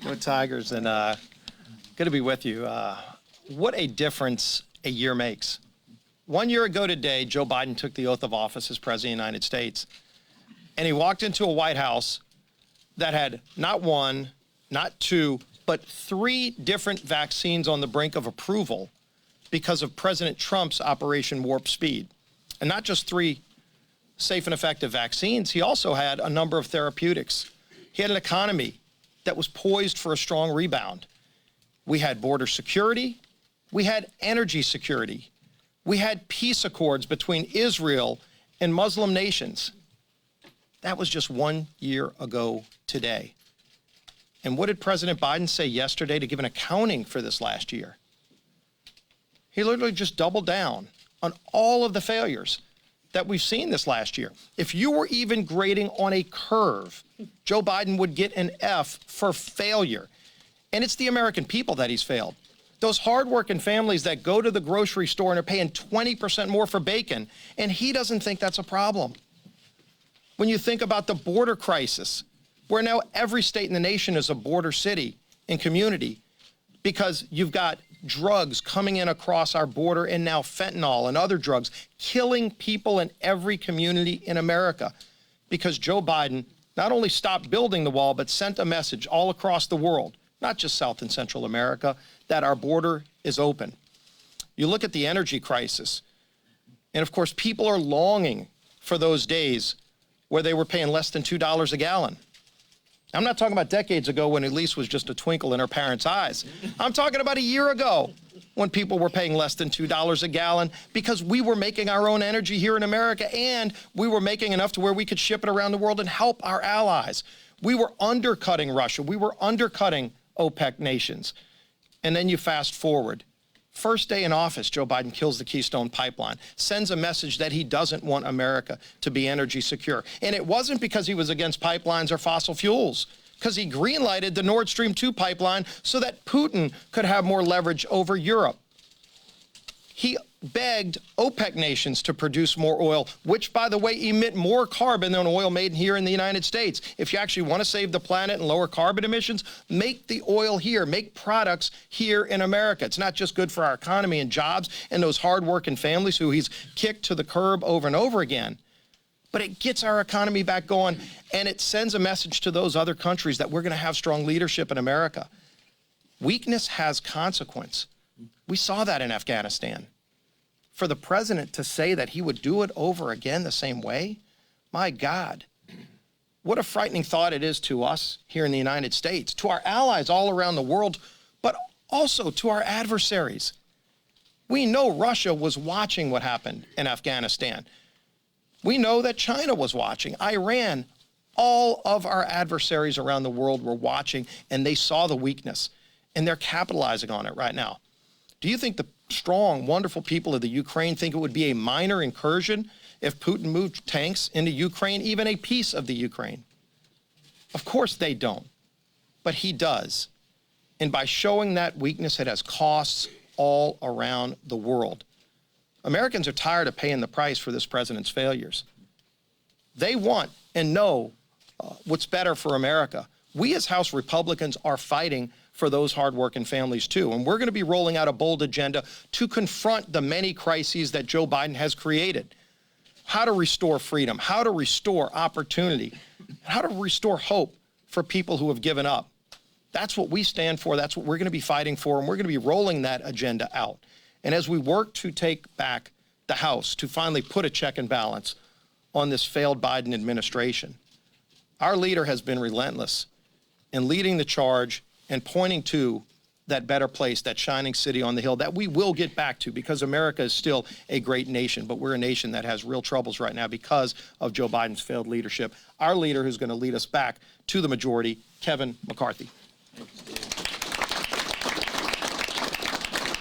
Go Tigers, and good to be with you. What a difference a year makes. 1 year ago today, Joe Biden took the oath of office as President of the United States, and he walked into a White House that had not one, not two, but 3 different vaccines on the brink of approval because of President Trump's Operation Warp Speed. And not just 3 safe and effective vaccines, he also had a number of therapeutics. He had an economy that was poised for a strong rebound. We had border security. We had energy security. We had peace accords between Israel and Muslim nations. That was just 1 year ago today. And what did President Biden say yesterday to give an accounting for this last year? He literally just doubled down on all of the failures that we've seen this last year. If you were even grading on a curve, Joe Biden would get an F for failure. And it's the American people that he's failed. Those hardworking families that go to the grocery store and are paying 20% more for bacon, and he doesn't think that's a problem. When you think about the border crisis, where now every state in the nation is a border city and community because you've got drugs coming in across our border, and now fentanyl and other drugs killing people in every community in America because Joe Biden not only stopped building the wall, but sent a message all across the world, not just South and Central America, that our border is open. You look at the energy crisis, and of course, people are longing for those days where they were paying less than $2 a gallon. I'm not talking about decades ago when at least was just a twinkle in our parents' eyes. I'm talking about a year ago when people were paying less than $2 a gallon because we were making our own energy here in America, and we were making enough to where we could ship it around the world and help our allies. We were undercutting Russia. We were undercutting OPEC nations. And then you fast forward. First day in office, Joe Biden kills the Keystone Pipeline, sends a message that he doesn't want America to be energy secure. And it wasn't because he was against pipelines or fossil fuels, because he greenlighted the Nord Stream 2 pipeline so that Putin could have more leverage over Europe. He begged OPEC nations to produce more oil, which, by the way, emit more carbon than oil made here in the United States. If you actually want to save the planet and lower carbon emissions, make the oil here, make products here in America. It's not just good for our economy and jobs and those hardworking families who he's kicked to the curb over and over again, but it gets our economy back going, and it sends a message to those other countries that we're going to have strong leadership in America. Weakness has consequence. We saw that in Afghanistan. For the president to say that he would do it over again the same way, my God, what a frightening thought it is to us here in the United States, to our allies all around the world, but also to our adversaries. We know Russia was watching what happened in Afghanistan. We know that China was watching, Iran. All of our adversaries around the world were watching, and they saw the weakness, and they're capitalizing on it right now. Do you think the strong, wonderful people of the Ukraine think it would be a minor incursion if Putin moved tanks into Ukraine, even a piece of the Ukraine? Of course they don't, but he does. And by showing that weakness, it has costs all around the world. Americans are tired of paying the price for this president's failures. They want and know what's better for America. We as House Republicans are fighting for those hardworking families too. And we're going to be rolling out a bold agenda to confront the many crises that Joe Biden has created. How to restore freedom, how to restore opportunity, how to restore hope for people who have given up. That's what we stand for. That's what we're going to be fighting for. And we're going to be rolling that agenda out. And as we work to take back the House, to finally put a check and balance on this failed Biden administration, our leader has been relentless in leading the charge and pointing to that better place, that shining city on the hill that we will get back to, because America is still a great nation, but we're a nation that has real troubles right now because of Joe Biden's failed leadership. Our leader who's going to lead us back to the majority, Kevin McCarthy.